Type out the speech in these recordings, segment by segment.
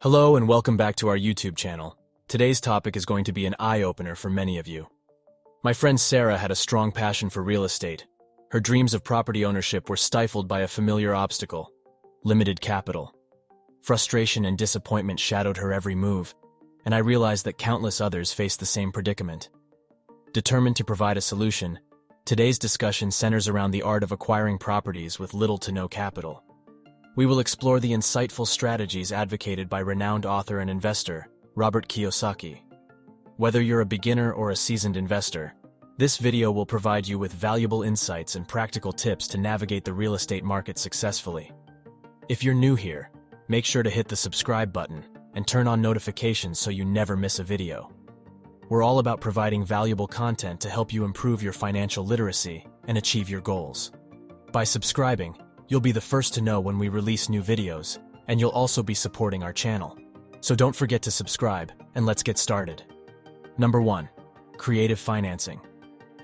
Hello and welcome back to our YouTube channel. Today's topic is going to be an eye-opener for many of you. My friend Sarah had a strong passion for real estate. Her dreams of property ownership were stifled by a familiar obstacle: limited capital. Frustration and disappointment shadowed her every move, and I realized that countless others faced the same predicament. Determined to provide a solution, today's discussion centers around the art of acquiring properties with little to no capital. We will explore the insightful strategies advocated by renowned author and investor, Robert Kiyosaki. Whether you're a beginner or a seasoned investor, this video will provide you with valuable insights and practical tips to navigate the real estate market successfully. If you're new here, make sure to hit the subscribe button and turn on notifications so you never miss a video. We're all about providing valuable content to help you improve your financial literacy and achieve your goals. By subscribing, you'll be the first to know when we release new videos, and you'll also be supporting our channel. So don't forget to subscribe, and let's get started. Number 1. Creative financing.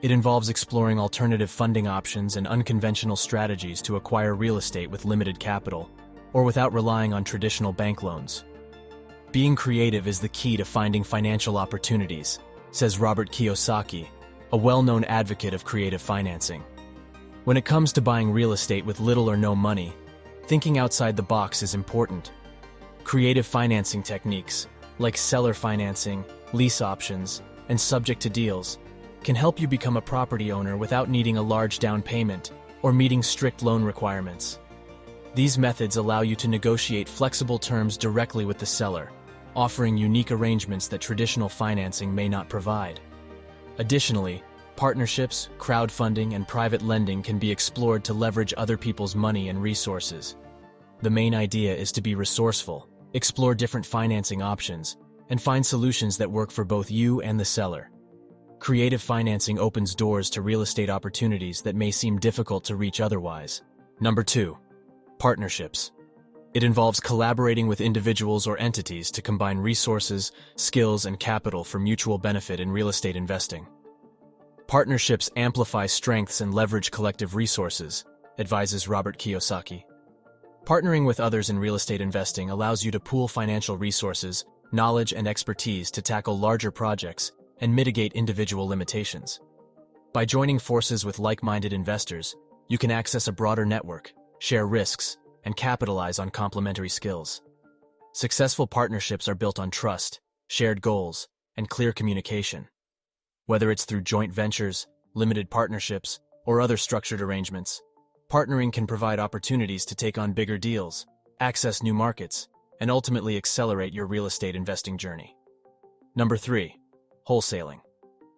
It involves exploring alternative funding options and unconventional strategies to acquire real estate with limited capital, or without relying on traditional bank loans. Being creative is the key to finding financial opportunities, says Robert Kiyosaki, a well-known advocate of creative financing. When it comes to buying real estate with little or no money, thinking outside the box is important. Creative financing techniques, like seller financing, lease options, and subject to deals, can help you become a property owner without needing a large down payment or meeting strict loan requirements. These methods allow you to negotiate flexible terms directly with the seller, offering unique arrangements that traditional financing may not provide. Additionally, partnerships, crowdfunding, and private lending can be explored to leverage other people's money and resources. The main idea is to be resourceful, explore different financing options, and find solutions that work for both you and the seller. Creative financing opens doors to real estate opportunities that may seem difficult to reach otherwise. Number 2. Partnerships. It involves collaborating with individuals or entities to combine resources, skills, and capital for mutual benefit in real estate investing. Partnerships amplify strengths and leverage collective resources, advises Robert Kiyosaki. Partnering with others in real estate investing allows you to pool financial resources, knowledge, and expertise to tackle larger projects and mitigate individual limitations. By joining forces with like-minded investors, you can access a broader network, share risks, and capitalize on complementary skills. Successful partnerships are built on trust, shared goals, and clear communication. Whether it's through joint ventures, limited partnerships, or other structured arrangements, partnering can provide opportunities to take on bigger deals, access new markets, and ultimately accelerate your real estate investing journey. Number 3. Wholesaling.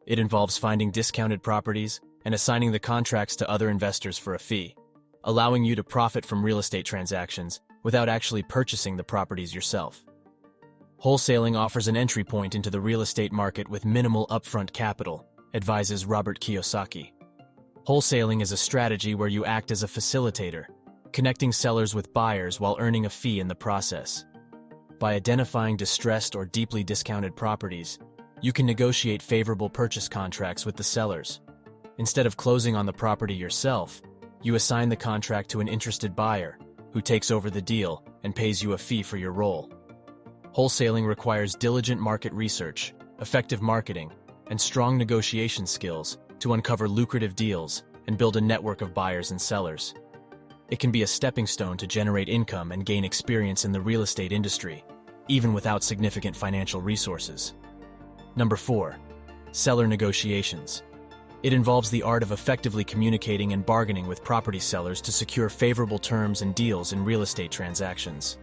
It involves finding discounted properties and assigning the contracts to other investors for a fee, allowing you to profit from real estate transactions without actually purchasing the properties yourself. Wholesaling offers an entry point into the real estate market with minimal upfront capital, advises Robert Kiyosaki. Wholesaling is a strategy where you act as a facilitator, connecting sellers with buyers while earning a fee in the process. By identifying distressed or deeply discounted properties, you can negotiate favorable purchase contracts with the sellers. Instead of closing on the property yourself, you assign the contract to an interested buyer, who takes over the deal and pays you a fee for your role. Wholesaling requires diligent market research, effective marketing, and strong negotiation skills to uncover lucrative deals and build a network of buyers and sellers. It can be a stepping stone to generate income and gain experience in the real estate industry, even without significant financial resources. Number 4. Seller negotiations. It involves the art of effectively communicating and bargaining with property sellers to secure favorable terms and deals in real estate transactions.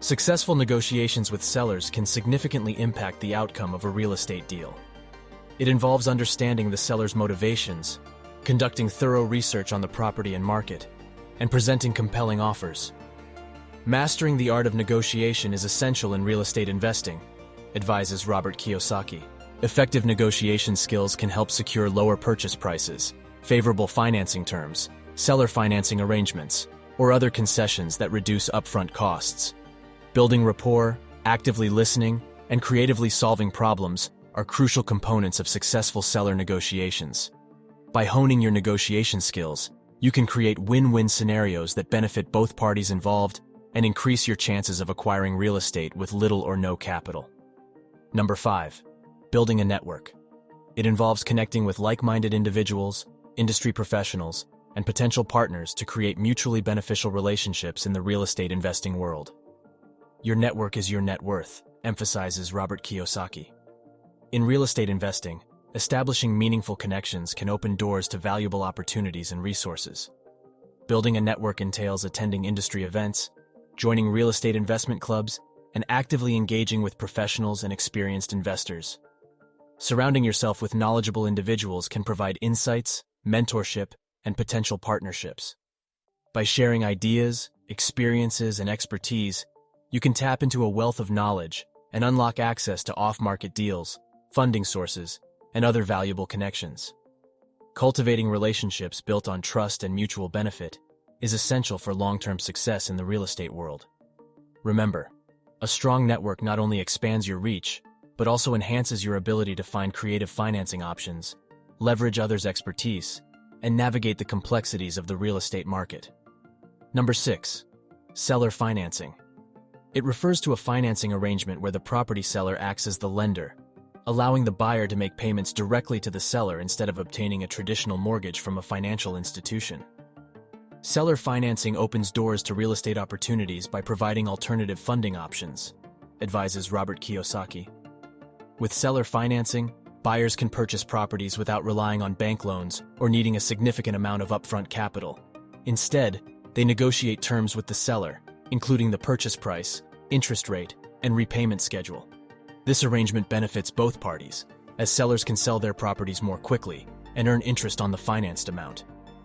Successful negotiations with sellers can significantly impact the outcome of a real estate deal. It involves understanding the seller's motivations, conducting thorough research on the property and market, and presenting compelling offers. Mastering the art of negotiation is essential in real estate investing, advises Robert Kiyosaki. Effective negotiation skills can help secure lower purchase prices, favorable financing terms, seller financing arrangements, or other concessions that reduce upfront costs. Building rapport, actively listening, and creatively solving problems are crucial components of successful seller negotiations. By honing your negotiation skills, you can create win-win scenarios that benefit both parties involved and increase your chances of acquiring real estate with little or no capital. Number 5. Building a network. It involves connecting with like-minded individuals, industry professionals, and potential partners to create mutually beneficial relationships in the real estate investing world. Your network is your net worth, emphasizes Robert Kiyosaki. In real estate investing, establishing meaningful connections can open doors to valuable opportunities and resources. Building a network entails attending industry events, joining real estate investment clubs, and actively engaging with professionals and experienced investors. Surrounding yourself with knowledgeable individuals can provide insights, mentorship, and potential partnerships. By sharing ideas, experiences, and expertise, you can tap into a wealth of knowledge and unlock access to off-market deals, funding sources, and other valuable connections. Cultivating relationships built on trust and mutual benefit is essential for long-term success in the real estate world. Remember, a strong network not only expands your reach, but also enhances your ability to find creative financing options, leverage others' expertise, and navigate the complexities of the real estate market. Number 6. Seller financing. It refers to a financing arrangement where the property seller acts as the lender, allowing the buyer to make payments directly to the seller instead of obtaining a traditional mortgage from a financial institution. Seller financing opens doors to real estate opportunities by providing alternative funding options, advises Robert Kiyosaki. With seller financing, buyers can purchase properties without relying on bank loans or needing a significant amount of upfront capital. Instead, they negotiate terms with the seller, including the purchase price, interest rate, and repayment schedule. This arrangement benefits both parties, as sellers can sell their properties more quickly and earn interest on the financed amount,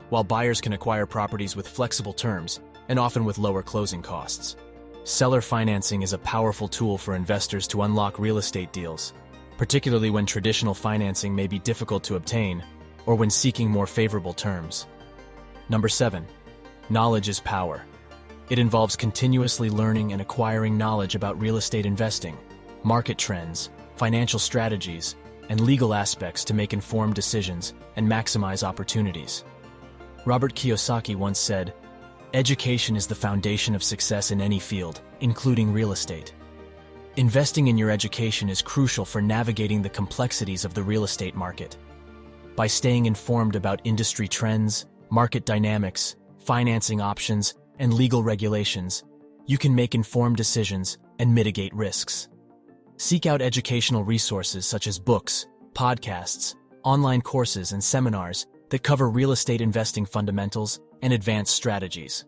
while buyers can acquire properties with flexible terms and often with lower closing costs. Seller financing is a powerful tool for investors to unlock real estate deals, particularly when traditional financing may be difficult to obtain or when seeking more favorable terms. Number 7. Knowledge is power. It involves continuously learning and acquiring knowledge about real estate investing, market trends, financial strategies, and legal aspects to make informed decisions and maximize opportunities. Robert Kiyosaki once said, "Education is the foundation of success in any field, including real estate." Investing in your education is crucial for navigating the complexities of the real estate market. By staying informed about industry trends, market dynamics, financing options, and legal regulations, you can make informed decisions and mitigate risks. Seek out educational resources such as books, podcasts, online courses, and seminars that cover real estate investing fundamentals and advanced strategies.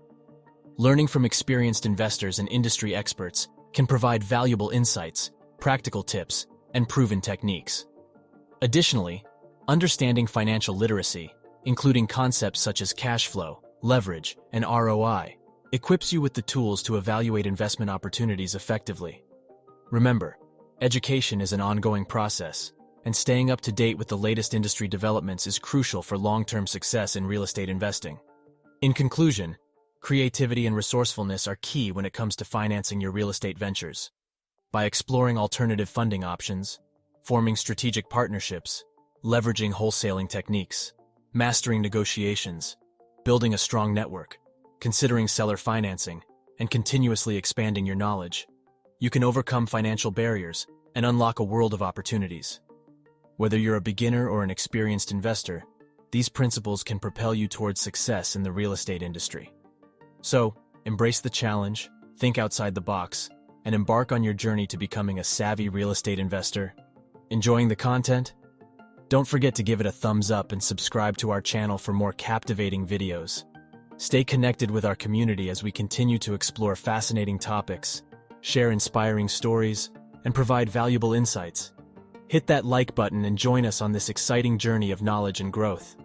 Learning from experienced investors and industry experts can provide valuable insights, practical tips, and proven techniques. Additionally, understanding financial literacy, including concepts such as cash flow, leverage, and ROI, equips you with the tools to evaluate investment opportunities effectively. Remember, education is an ongoing process, and staying up to date with the latest industry developments is crucial for long-term success in real estate investing. In conclusion, creativity and resourcefulness are key when it comes to financing your real estate ventures. By exploring alternative funding options, forming strategic partnerships, leveraging wholesaling techniques, mastering negotiations, building a strong network, considering seller financing, and continuously expanding your knowledge, you can overcome financial barriers and unlock a world of opportunities. Whether you're a beginner or an experienced investor, these principles can propel you towards success in the real estate industry. So, embrace the challenge, think outside the box, and embark on your journey to becoming a savvy real estate investor. Enjoying the content? Don't forget to give it a thumbs up and subscribe to our channel for more captivating videos. Stay connected with our community as we continue to explore fascinating topics, share inspiring stories, and provide valuable insights. Hit that like button and join us on this exciting journey of knowledge and growth.